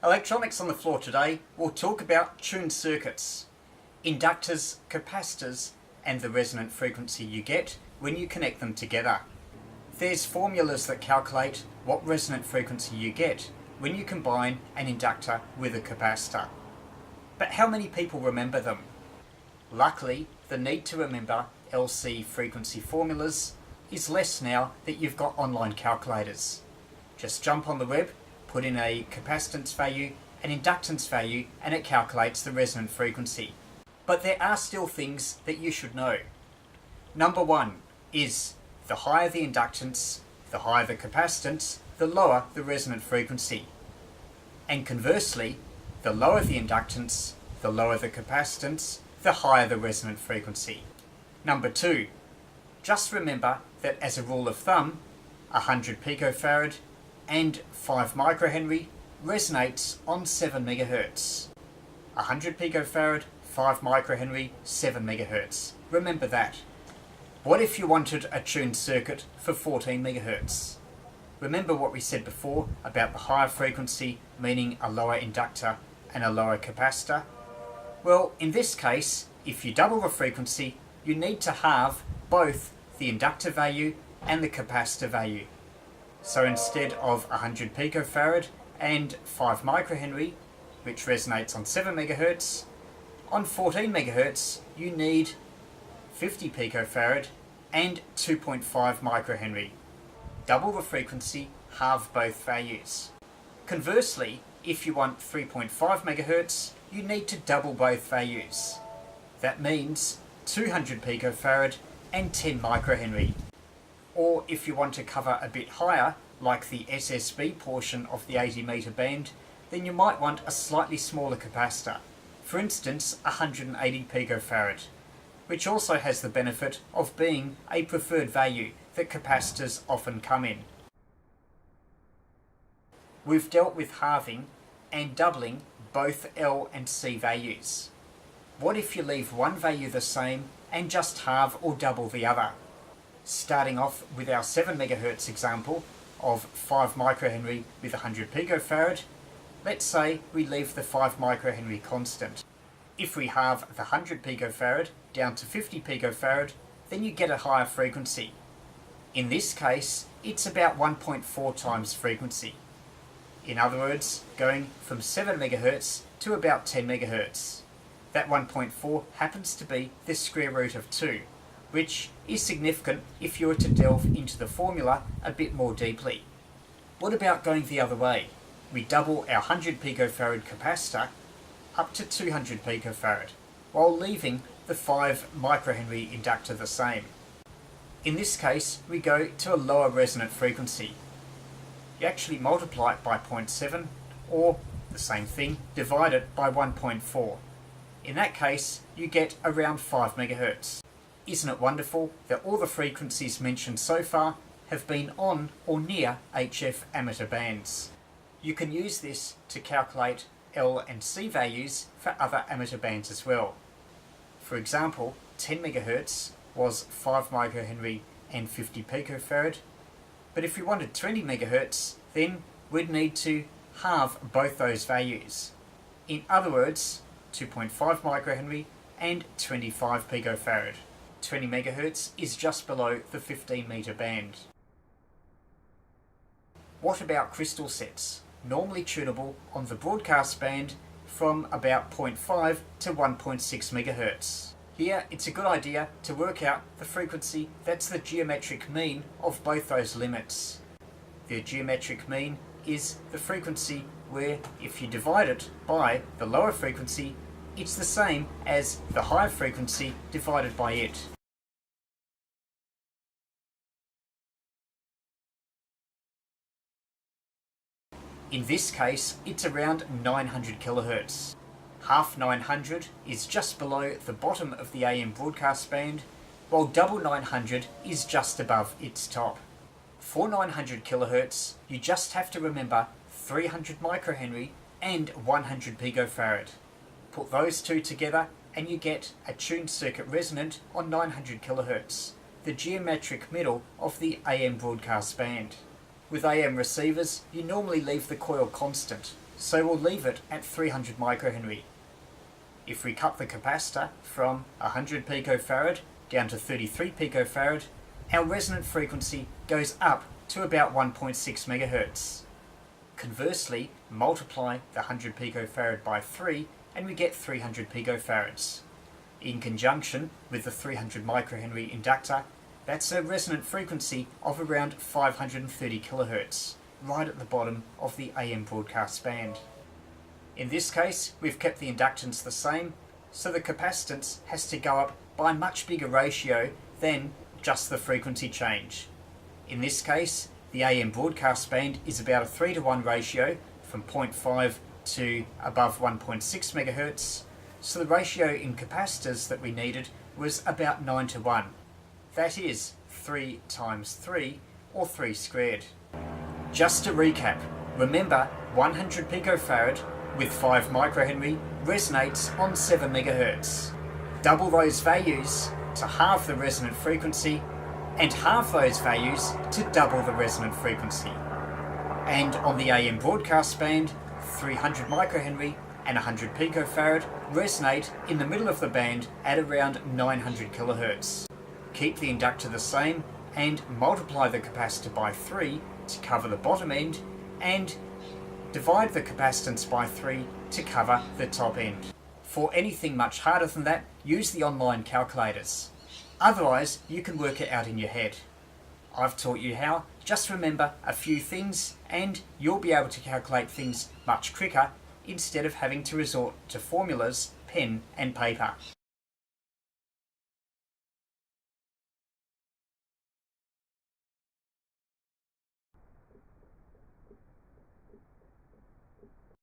Electronics on the floor today, we'll talk about tuned circuits, inductors, capacitors, and the resonant frequency you get when you connect them together. There's formulas that calculate what resonant frequency you get when you combine an inductor with a capacitor. But how many people remember them? Luckily, the need to remember LC frequency formulas is less now that you've got online calculators. Just jump on the web, put in a capacitance value, an inductance value, and it calculates the resonant frequency. But there are still things that you should know. Number one is the higher the inductance, the higher the capacitance, the lower the resonant frequency. And conversely, the lower the inductance, the lower the capacitance, the higher the resonant frequency. Number two, just remember that as a rule of thumb, 100 picofarad and 5 microhenry resonates on 7 megahertz. 100 picofarad, 5 microhenry, 7 megahertz. Remember that. What if you wanted a tuned circuit for 14 megahertz? Remember what we said before about the higher frequency meaning a lower inductor and a lower capacitor? Well, in this case, if you double the frequency, you need to halve both the inductor value and the capacitor value. So instead of 100 picofarad and 5 microhenry, which resonates on 7 megahertz, on 14 megahertz you need 50 picofarad and 2.5 microhenry. Double the frequency, halve both values. Conversely, if you want 3.5 megahertz, you need to double both values. That means 200 picofarad and 10 microhenry. Or if you want to cover a bit higher, like the SSB portion of the 80 meter band, then you might want a slightly smaller capacitor. For instance, 180 picofarad, which also has the benefit of being a preferred value that capacitors often come in. We've dealt with halving and doubling both L and C values. What if you leave one value the same and just halve or double the other? Starting off with our 7 megahertz example of 5 microhenry with 100 picofarad, let's say we leave the 5 microhenry constant. If we halve the 100 picofarad down to 50 picofarad, then you get a higher frequency. In this case, it's about 1.4 times frequency. In other words, going from 7 megahertz to about 10 megahertz. That 1.4 happens to be the square root of 2. Which is significant if you were to delve into the formula a bit more deeply. What about going the other way? We double our 100 picofarad capacitor up to 200 picofarad, while leaving the 5 microhenry inductor the same. In this case, we go to a lower resonant frequency. You actually multiply it by 0.7, or the same thing, divide it by 1.4. In that case, you get around 5 megahertz. Isn't it wonderful that all the frequencies mentioned so far have been on or near HF amateur bands? You can use this to calculate L and C values for other amateur bands as well. For example, 10 MHz was 5 microhenry and 50 picofarad, but if we wanted 20 MHz, then we'd need to halve both those values. In other words, 2.5 microhenry and 25 picofarad. 20 MHz is just below the 15 meter band. What about crystal sets, normally tunable on the broadcast band from about 0.5 to 1.6 MHz? Here it's a good idea to work out the frequency that's the geometric mean of both those limits. The geometric mean is the frequency where if you divide it by the lower frequency, it's the same as the higher frequency divided by it. In this case, it's around 900 kHz. Half 900 is just below the bottom of the AM broadcast band, while double 900 is just above its top. For 900 kHz, you just have to remember 300 microhenry and 100 picofarad. Put those two together and you get a tuned circuit resonant on 900 kHz, the geometric middle of the AM broadcast band. With AM receivers, you normally leave the coil constant, so we'll leave it at 300 microhenry. If we cut the capacitor from 100 picofarad down to 33 picofarad, our resonant frequency goes up to about 1.6 megahertz. Conversely, multiply the 100 picofarad by 3 and we get 300 picofarads. In conjunction with the 300 microhenry inductor, that's a resonant frequency of around 530 kilohertz, right at the bottom of the AM broadcast band. In this case, we've kept the inductance the same, so the capacitance has to go up by a much bigger ratio than just the frequency change. In this case, the AM broadcast band is about a 3:1 ratio from 0.5 to above 1.6 megahertz, so the ratio in capacitors that we needed was about 9:1. That is 3 times 3, or 3 squared. Just to recap, remember 100 picofarad with 5 microhenry resonates on 7 megahertz. Double those values to halve the resonant frequency, and halve those values to double the resonant frequency. And on the AM broadcast band, 300 microhenry and 100 picofarad resonate in the middle of the band at around 900 kilohertz. Keep the inductor the same and multiply the capacitor by 3 to cover the bottom end, and divide the capacitance by 3 to cover the top end. For anything much harder than that, use the online calculators. Otherwise, you can work it out in your head. I've taught you how. Just remember a few things and you'll be able to calculate things much quicker instead of having to resort to formulas, pen and paper.